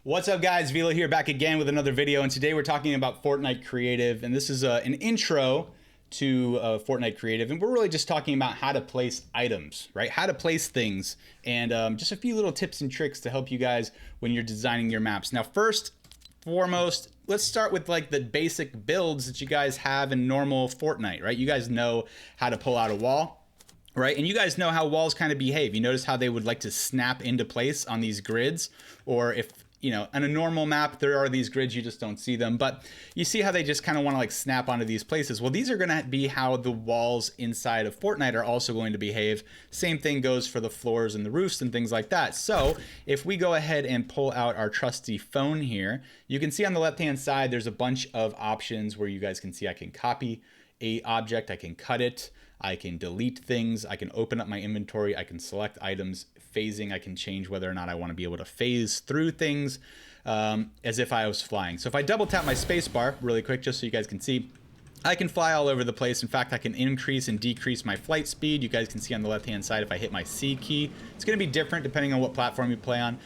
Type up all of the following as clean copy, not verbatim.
What's up guys, Vila here back again with another video, and today we're talking about Fortnite Creative, and this is an intro to Fortnite Creative, and we're really just talking about how to place items, right? How to place things, and just a few little tips and tricks to help you guys when you're designing your maps. Now first, foremost, let's start with like the basic builds that you guys have in normal Fortnite, right? You guys know how to pull out a wall, right? And you guys know how walls kind of behave. You notice how they would like to snap into place on these grids, or if you know, on a normal map, there are these grids, you just don't see them, but you see how they just kind of want to like snap onto these places. Well, these are going to be how the walls inside of Fortnite are also going to behave. Same thing goes for the floors and the roofs and things like that. So if we go ahead and pull out our trusty phone here, you can see on the left-hand side, there's a bunch of options where you guys can see I can copy a object, I can cut it, I can delete things, I can open up my inventory, I can select items, phasing, I can change whether or not I want to be able to phase through things as if I was flying. So if I double tap my space bar really quick, just so you guys can see, I can fly all over the place. In fact, I can increase and decrease my flight speed. You guys can see on the left-hand side, if I hit my C key, it's going to be different depending on what platform you play on.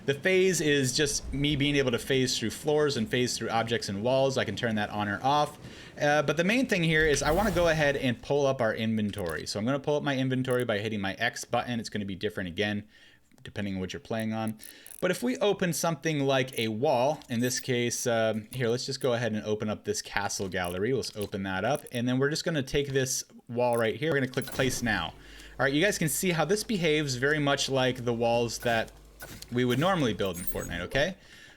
The phase is just me being able to phase through floors and phase through objects and walls. I can turn that on or off. But the main thing here is I want to go ahead and pull up our inventory. So I'm going to pull up my inventory by hitting my X button. It's going to be different again, depending on what you're playing on. But if we open something like a wall, in this case, here, let's just go ahead and open up this castle gallery. Let's open that up. And then we're just going to take this wall right here. We're going to click place now. All right, you guys can see how this behaves very much like the walls that we would normally build in Fortnite, okay?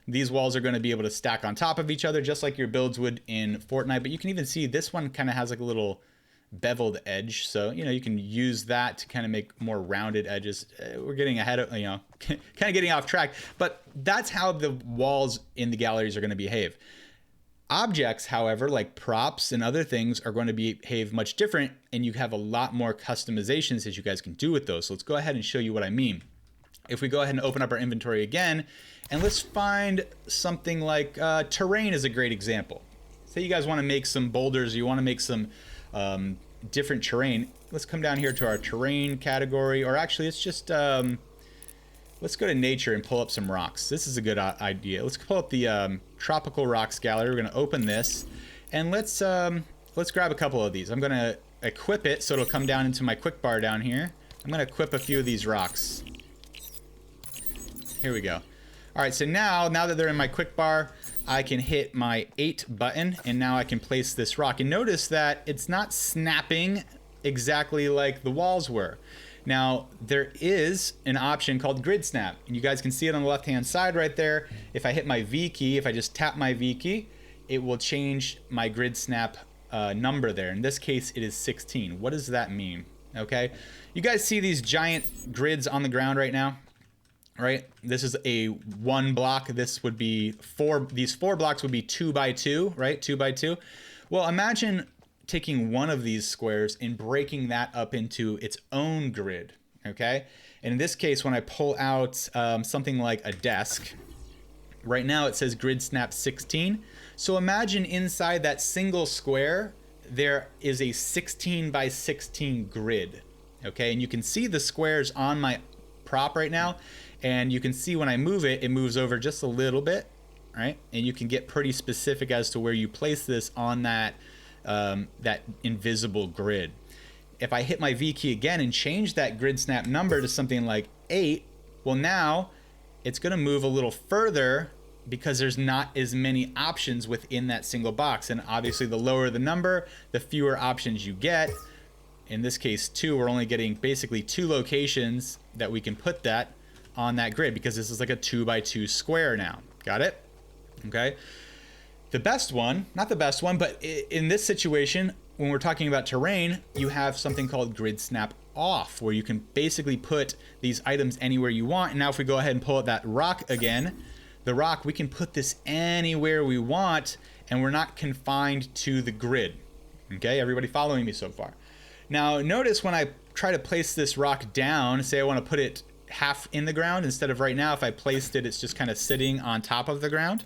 These walls are going to be able to stack on top of each other just like your builds would in Fortnite, but you can even see this one kind of has like a little beveled edge, so you know you can use that to kind of make more rounded edges. We're getting ahead of, you know, kind of getting off track, but that's how the walls in the galleries are going to behave. Objects, however, like props and other things, are going to behave much different, and you have a lot more customizations that you guys can do with those. So let's go ahead and show you what I mean. If we go ahead and open up our inventory again, and let's find something like terrain is a great example. Say you guys want to make some boulders, you want to make some different terrain. Let's come down here to our terrain category, or actually let's just let's go to nature and pull up some rocks. This is a good idea. Let's pull up the tropical rocks gallery. We're going to open this, and let's grab a couple of these. I'm going to equip it so it'll come down into my quick bar down here. I'm going to equip a few of these rocks. Here we go. All right, so now that they're in my quick bar, I can hit my 8 button, and now I can place this rock. And notice that it's not snapping exactly like the walls were. Now, there is an option called grid snap, and you guys can see it on the left-hand side right there. If I hit my V key, if I just tap my V key, it will change my grid snap number there. In this case, it is 16. What does that mean? Okay, you guys see these giant grids on the ground right now? Right, this is a 1 block. This would be 4. These 4 blocks would be 2 by 2, right? 2 by 2. Well, imagine taking one of these squares and breaking that up into its own grid. Okay, and in this case, when I pull out something like a desk, right now it says grid snap 16. So imagine inside that single square there is a 16 by 16 grid. Okay, and you can see the squares on my prop right now. And you can see when I move it, it moves over just a little bit, right? And you can get pretty specific as to where you place this on that that invisible grid. If I hit my V key again and change that grid snap number to something like 8, well now it's gonna move a little further because there's not as many options within that single box. And obviously the lower the number, the fewer options you get. In this case 2, we're only getting basically 2 locations that we can put that on that grid, because this is like a 2 by 2 square now. Got it? Okay. The best one, not the best one, but in this situation, when we're talking about terrain, you have something called grid snap off, where you can basically put these items anywhere you want. And now if we go ahead and pull out that rock again, the rock, we can put this anywhere we want, and we're not confined to the grid. Okay, everybody following me so far? Now notice when I try to place this rock down, say I want to put it half in the ground instead of right now, if I placed it, it's just kind of sitting on top of the ground.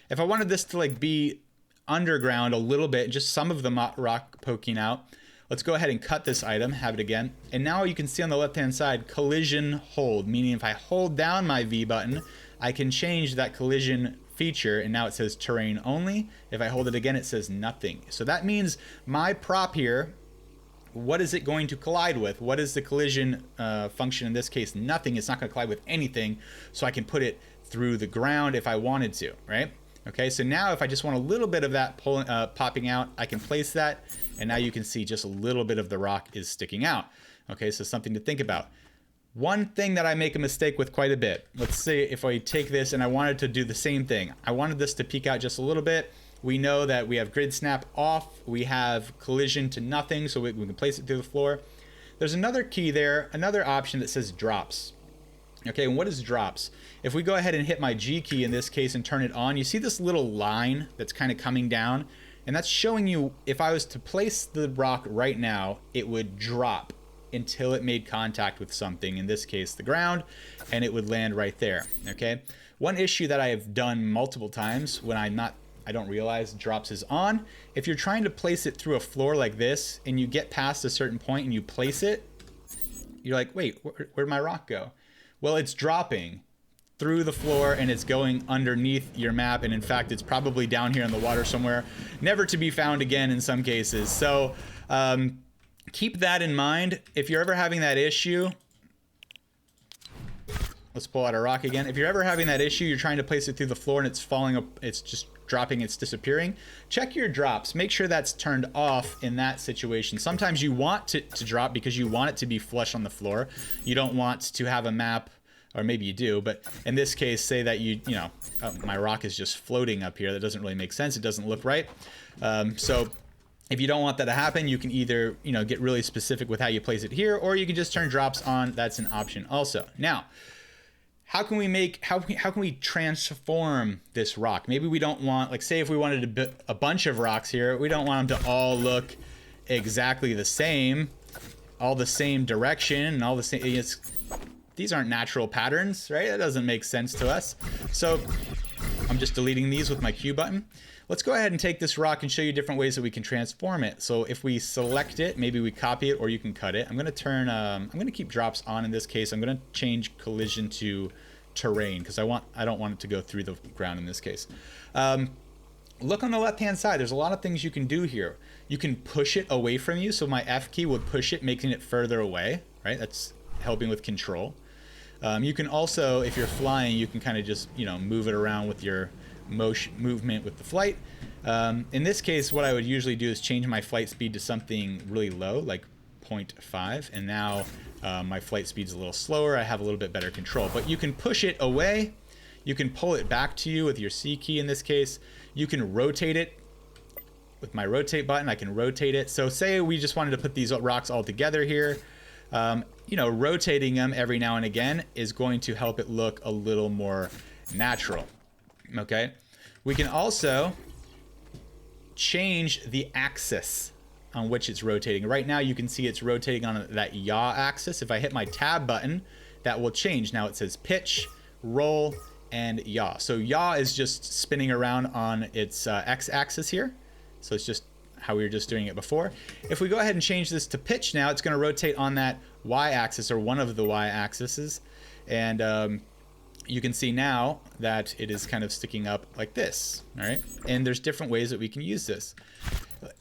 If I wanted this to like be underground a little bit, just some of the rock poking out, let's go ahead and cut this item, have it again. And now you can see on the left hand side, collision hold, meaning if I hold down my V button, I can change that collision feature, and now it says terrain only. If I hold it again, it says nothing. So that means my prop here, what is it going to collide with? What is the collision function in this case? Nothing. It's not going to collide with anything. So I can put it through the ground if I wanted to, right? Okay, so now if I just want a little bit of that popping out, I can place that, and now you can see just a little bit of the rock is sticking out. Okay, so something to think about. One thing that I make a mistake with quite a bit. Let's say if I take this and I wanted to do the same thing. I wanted this to peek out just a little bit. We know that we have grid snap off. We have collision to nothing, so we can place it through the floor. There's another key there, another option that says drops. Okay, and what is drops? If we go ahead and hit my G key in this case and turn it on, you see this little line that's kind of coming down, and that's showing you if I was to place the rock right now, it would drop until it made contact with something, in this case the ground, and it would land right there. Okay, one issue that I have done multiple times when I don't realize drops is on, if you're trying to place it through a floor like this and you get past a certain point and you place it, you're like, wait, where'd my rock go? Well, it's dropping through the floor and it's going underneath your map, and in fact it's probably down here in the water somewhere, never to be found again in some cases. So keep that in mind. If you're ever having that issue, let's pull out a rock again. If you're ever having that issue, you're trying to place it through the floor and it's falling up, it's just dropping, it's disappearing, check your drops. Make sure that's turned off in that situation. Sometimes you want it to drop because you want it to be flush on the floor. You don't want to have a map, or maybe you do, but in this case, say that you know, my rock is just floating up here. That doesn't really make sense. It doesn't look right. So if you don't want that to happen, you can either, you know, get really specific with how you place it here, or you can just turn drops on. That's an option also. Now, how can we transform this rock? Maybe we don't want, like, say if we wanted a bunch of rocks here, we don't want them to all look exactly the same, all the same direction, and all the same. These aren't natural patterns, right? That doesn't make sense to us. So I'm just deleting these with my Q button. Let's go ahead and take this rock and show you different ways that we can transform it. So if we select it, maybe we copy it, or you can cut it. I'm gonna turn, I'm gonna keep drops on in this case. I'm gonna change collision to terrain because I don't want it to go through the ground in this case. Look on the left-hand side. There's a lot of things you can do here. You can push it away from you. So my F key would push it, making it further away, right? That's helping with control. You can also, if you're flying, you can kind of just, you know, move it around with your movement with the flight. In this case, what I would usually do is change my flight speed to something really low, like 0.5, and now my flight speed's a little slower. I have a little bit better control, but you can push it away. You can pull it back to you with your C key in this case. You can rotate it with my rotate button. I can rotate it. So say we just wanted to put these rocks all together here. You know, rotating them every now and again is going to help it look a little more natural. Okay, we can also change the axis on which it's rotating. Right now you can see it's rotating on that yaw axis. If I hit my tab button, that will change. Now it says pitch, roll, and yaw. So yaw is just spinning around on its x-axis here. So it's just how we were just doing it before. If we go ahead and change this to pitch now, it's going to rotate on that y-axis, or one of the y-axes, and you can see now that it is kind of sticking up like this. All right, and there's different ways that we can use this.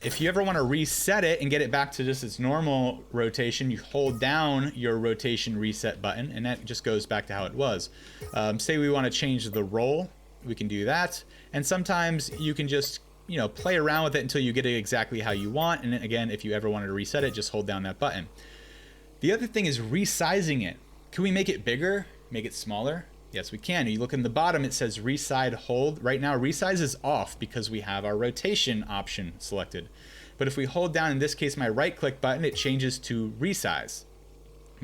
If you ever want to reset it and get it back to just its normal rotation, you hold down your rotation reset button, and that just goes back to how it was. Say we want to change the roll, we can do that, and sometimes you can just, you know, play around with it until you get it exactly how you want. And then again, if you ever wanted to reset it, just hold down that button. The other thing is resizing it. Can we make it bigger, make it smaller? Yes, we can. You look in the bottom, it says resize hold. Right now, resize is off because we have our rotation option selected. But if we hold down, in this case, my right click button, it changes to resize.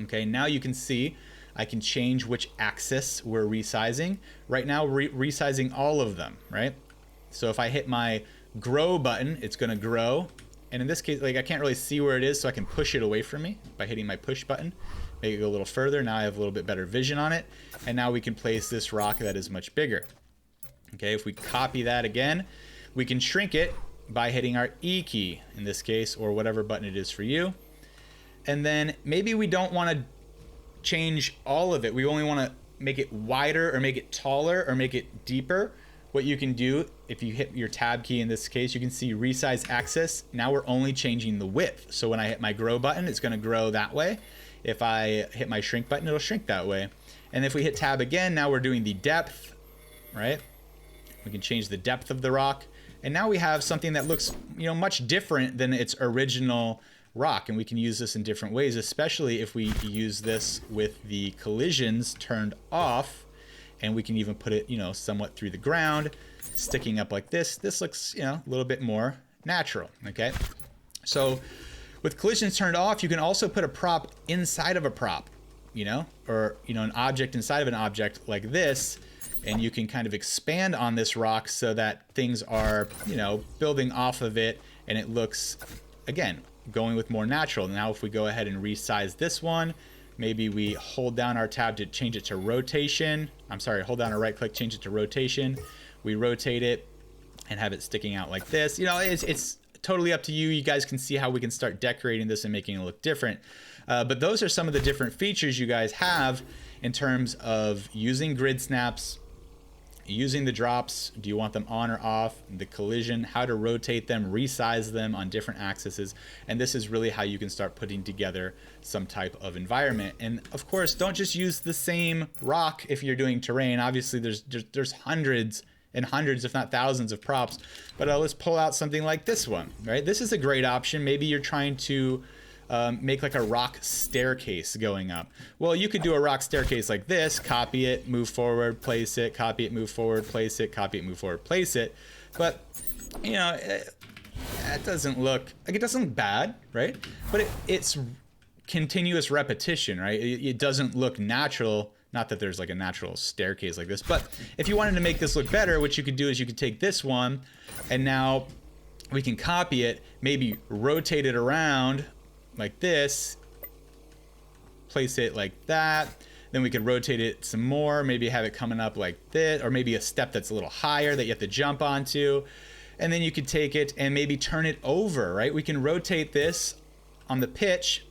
Okay, now you can see I can change which axis we're resizing. Right now, resizing all of them, right? So if I hit my grow button, it's gonna grow. And in this case, like, I can't really see where it is, so I can push it away from me by hitting my push button. Make it go a little further. Now I have a little bit better vision on it. And now we can place this rock that is much bigger. Okay, if we copy that again, we can shrink it by hitting our E key in this case, or whatever button it is for you. And then maybe we don't want to change all of it. We only want to make it wider or make it taller or make it deeper, what you can do, if you hit your tab key in this case, you can see resize axis. Now we're only changing the width. So when I hit my grow button, it's gonna grow that way. If I hit my shrink button, it'll shrink that way. And if we hit tab again, now we're doing the depth, right? We can change the depth of the rock. And now we have something that looks, you know, much different than its original rock. And we can use this in different ways, especially if we use this with the collisions turned off. And we can even put it, you know, somewhat through the ground, sticking up like this. This looks, you know, a little bit more natural, okay? So with collisions turned off, you can also put a prop inside of a prop, you know, or, you know, an object inside of an object like this. And you can kind of expand on this rock so that things are, you know, building off of it, and it looks, again, going with more natural. Now, if we go ahead and resize this one, maybe we hold down our tab to change it to rotation. I'm sorry, hold down our right click, change it to rotation. We rotate it and have it sticking out like this. You know, it's totally up to you. You guys can see how we can start decorating this and making it look different. But those are some of the different features you guys have in terms of using grid snaps, using the drops. Do you want them on or off? The collision, how to rotate them, resize them on different axes. And this is really how you can start putting together some type of environment. And of course, don't just use the same rock if you're doing terrain. Obviously, there's hundreds and hundreds, if not thousands, of props. But let's pull out something like this one, right? This is a great option. Maybe you're trying to make like a rock staircase going up. Well, you could do a rock staircase like this, copy it, move forward, place it, copy it, move forward, place it, copy it, move forward, place it. But, you know, it doesn't look, like, it doesn't look bad, right? But it's continuous repetition, right? It doesn't look natural. Not that there's like a natural staircase like this, but if you wanted to make this look better, what you could do is you could take this one and now we can copy it, maybe rotate it around like this, place it like that, then we could rotate it some more, maybe have it coming up like this, or maybe a step that's a little higher that you have to jump onto, and then you could take it and maybe turn it over, right? We can rotate this on the pitch,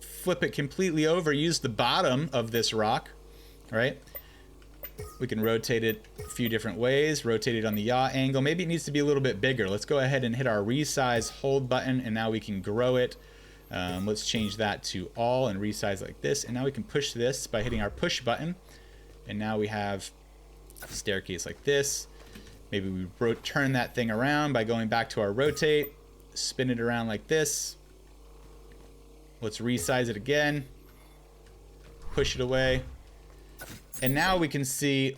flip it completely over, use the bottom of this rock, right? We can rotate it a few different ways, rotate it on the yaw angle. Maybe it needs to be a little bit bigger. Let's go ahead and hit our resize hold button, and now we can grow it. Let's change that to all and resize like this. And now we can push this by hitting our push button. And now we have a staircase like this. Maybe we turn that thing around by going back to our rotate, spin it around like this. Let's resize it again, push it away. And now we can see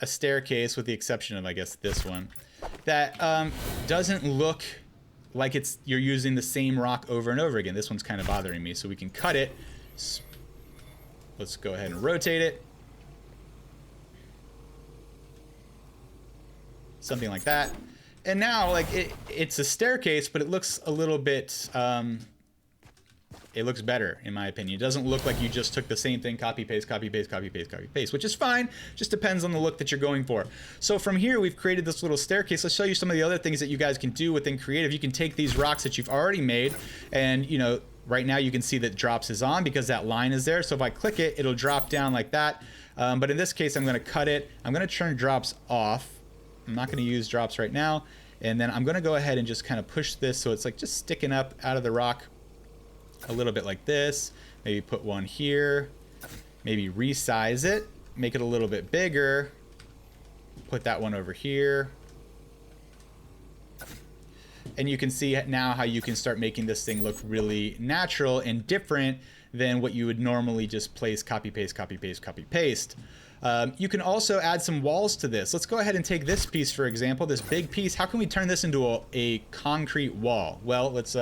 a staircase, with the exception of, I guess, this one, that doesn't look like you're using the same rock over and over again. This one's kind of bothering me, so we can cut it. Let's go ahead and rotate it. Something like that. And now, like, it's a staircase, but it looks a little bit... it looks better, in my opinion. It doesn't look like you just took the same thing, copy, paste, copy, paste, copy, paste, copy, paste, which is fine. Just depends on the look that you're going for. So from here, we've created this little staircase. Let's show you some of the other things that you guys can do within Creative. You can take these rocks that you've already made, and, you know, right now you can see that drops is on because that line is there. So if I click it, it'll drop down like that. But in this case, I'm going to cut it. I'm going to turn drops off. I'm not going to use drops right now. And then I'm going to go ahead and just kind of push this so it's like just sticking up out of the rock a little bit like this. Maybe put one here, maybe resize it, make it a little bit bigger, put that one over here. And you can see now how you can start making this thing look really natural and different than what you would normally just place copy, paste, copy, paste, copy, paste. You can also add some walls to this. Let's go ahead and take this piece, for example, this big piece. How can we turn this into a concrete wall? Well, let's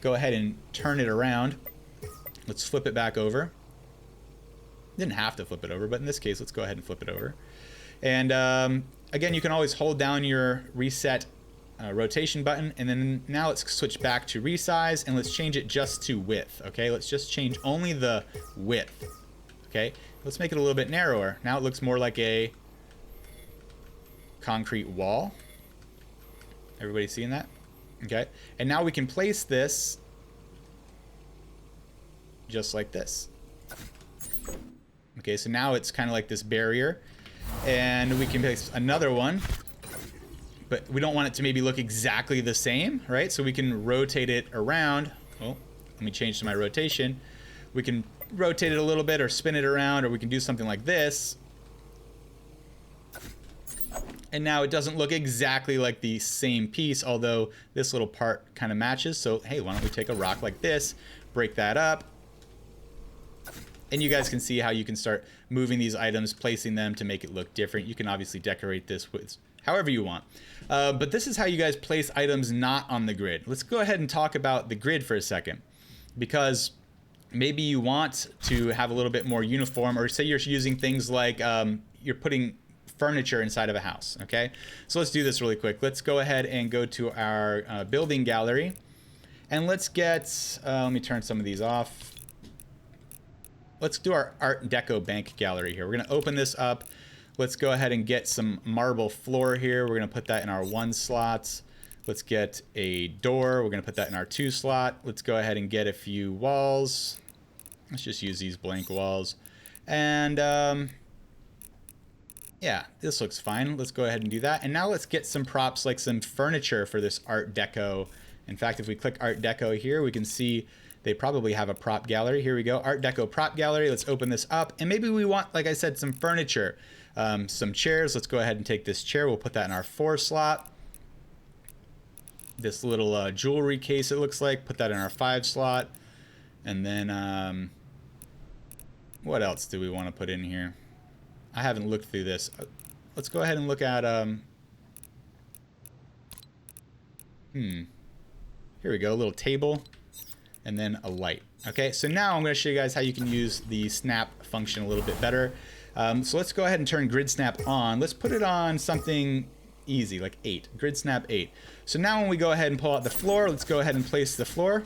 go ahead and turn it around. Let's flip it back over. Didn't have to flip it over, but in this case, let's go ahead and flip it over. And again, you can always hold down your reset rotation button, and then now let's switch back to resize, and let's change it just to width. Okay, let's just change only the width. Okay, let's make it a little bit narrower. Now it looks more like a concrete wall. Everybody seeing that? Okay, and now we can place this just like this. Okay, so now it's kind of like this barrier, and we can place another one, but we don't want it to maybe look exactly the same, right? So we can rotate it around. Oh, let me change to my rotation. We can rotate it a little bit or spin it around, or we can do something like this. And now it doesn't look exactly like the same piece, although this little part kind of matches. So, hey, why don't we take a rock like this, break that up, and you guys can see how you can start moving these items, placing them to make it look different. You can obviously decorate this with however you want. But this is how you guys place items not on the grid. Let's go ahead and talk about the grid for a second, because maybe you want to have a little bit more uniform, or say you're using things like you're putting furniture inside of a house. Okay, so let's do this really quick. Let's go ahead and go to our building gallery, and let's get let me turn some of these off. Let's do our Art Deco bank gallery here. We're going to open this up. Let's go ahead and get some marble floor here. We're going to put that in our 1 slot. Let's get a door. We're going to put that in our 2 slot. Let's go ahead and get a few walls. Let's just use these blank walls. And yeah, this looks fine. Let's go ahead and do that. And now let's get some props, like some furniture for this Art Deco. In fact, if we click Art Deco here, we can see they probably have a prop gallery. Here we go, Art Deco prop gallery. Let's open this up. And maybe we want, like I said, some furniture, some chairs. Let's go ahead and take this chair. We'll put that in our 4 slot. This little jewelry case, it looks like, put that in our 5 slot. And then what else do we want to put in here? I haven't looked through this. Let's go ahead and look at here we go, a little table and then a light. Okay, so now I'm going to show you guys how you can use the snap function a little bit better. So let's go ahead and turn grid snap on. Let's put it on something easy, like 8, grid snap 8. So now when we go ahead and pull out the floor, let's go ahead and place the floor.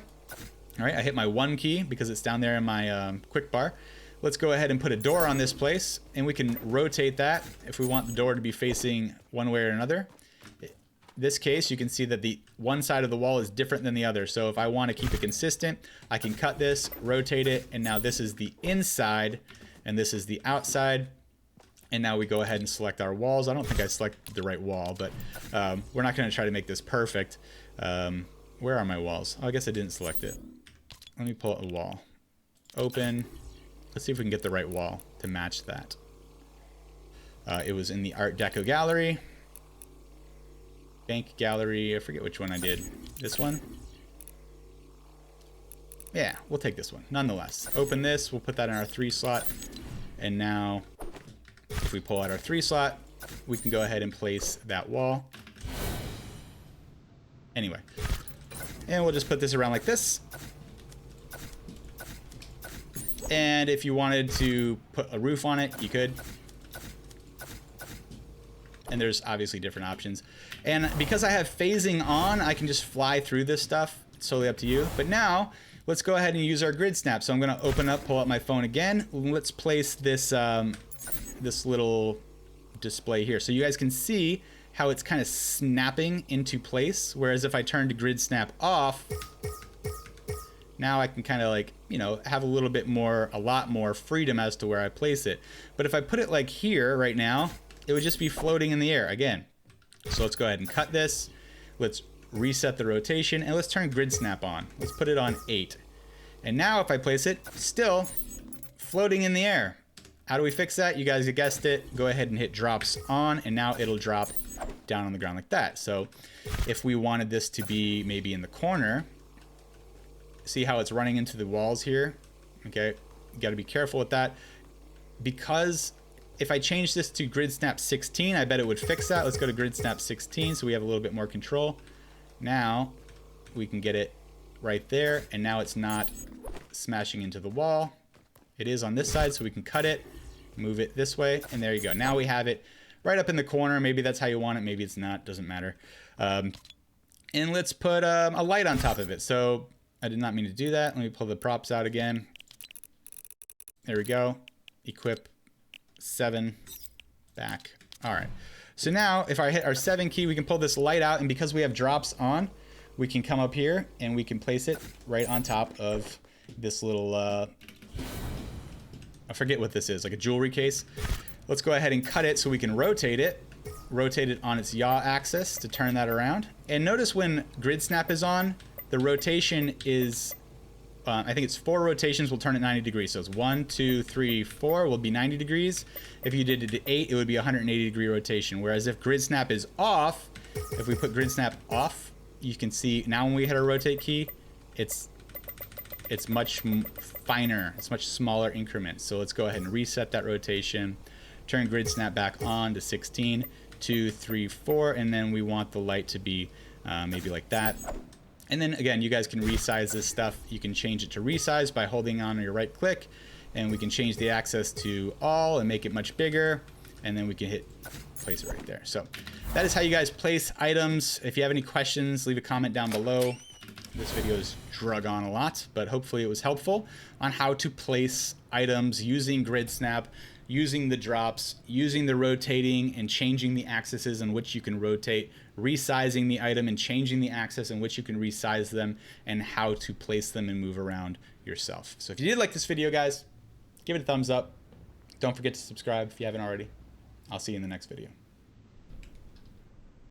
All right, I hit my 1 key because it's down there in my quick bar. Let's go ahead and put a door on this place, and we can rotate that if we want the door to be facing one way or another. This case, you can see that the one side of the wall is different than the other. So if I want to keep it consistent, I can cut this, rotate it, and now this is the inside and this is the outside. And now we go ahead and select our walls. I don't think I selected the right wall, but we're not going to try to make this perfect. Where are my walls? Oh, I guess I didn't select it. Let me pull out a wall. Open. Let's see if we can get the right wall to match that. It was in the Art Deco gallery. Bank gallery, I forget which one I did. This one? Yeah, we'll take this one, nonetheless. Open this, we'll put that in our 3 slot. And now, if we pull out our 3 slot, we can go ahead and place that wall. Anyway, and we'll just put this around like this. And if you wanted to put a roof on it, you could. And there's obviously different options. And because I have phasing on, I can just fly through this stuff. It's totally up to you. But now, let's go ahead and use our grid snap. So I'm going to open up, pull up my phone again. Let's place this, this little display here. So you guys can see how it's kind of snapping into place. Whereas if I turn to grid snap off, now I can kind of like, you know, have a little bit more, a lot more freedom as to where I place it. But if I put it like here right now, it would just be floating in the air again. So let's go ahead and cut this. Let's reset the rotation and let's turn grid snap on. Let's put it on 8. And now if I place it, still floating in the air. How do we fix that? You guys guessed it. Go ahead and hit drops on and now it'll drop down on the ground like that. So if we wanted this to be maybe in the corner, see how it's running into the walls here? Okay, you got to be careful with that, because if I change this to grid snap 16, I bet it would fix that. Let's go to grid snap 16 so we have a little bit more control. Now we can get it right there, and now it's not smashing into the wall. It is on this side, so we can cut it, move it this way, and there you go. Now we have it right up in the corner. Maybe that's how you want it, maybe it's not, doesn't matter. And let's put a light on top of it. So I did not mean to do that. Let me pull the props out again. There we go. Equip 7 back. All right. So now if I hit our 7 key, we can pull this light out, and because we have drops on, we can come up here and we can place it right on top of this little I forget what this is, like a jewelry case. Let's go ahead and cut it so we can rotate it. Rotate it on its yaw axis to turn that around. And notice when grid snap is on, the rotation is, I think it's 4 rotations will turn it 90 degrees. So it's 1, 2, 3, 4 will be 90 degrees. If you did it to 8, it would be 180 degree rotation. Whereas if grid snap is off, if we put grid snap off, you can see now when we hit our rotate key, it's much finer, it's much smaller increments. So let's go ahead and reset that rotation, turn grid snap back on to 16, 2, 3, 4, and then we want the light to be maybe like that. And then again, you guys can resize this stuff. You can change it to resize by holding on your right click, and we can change the axis to all and make it much bigger, and then we can hit place it right there. So that is how you guys place items. If you have any questions, leave a comment down below. This video is drug on a lot, but hopefully it was helpful on how to place items using grid snap, using the drops, using the rotating and changing the axes in which you can rotate, resizing the item and changing the axis in which you can resize them, and how to place them and move around yourself. So if you did like this video, guys, give it a thumbs up. Don't forget to subscribe if you haven't already. I'll see you in the next video.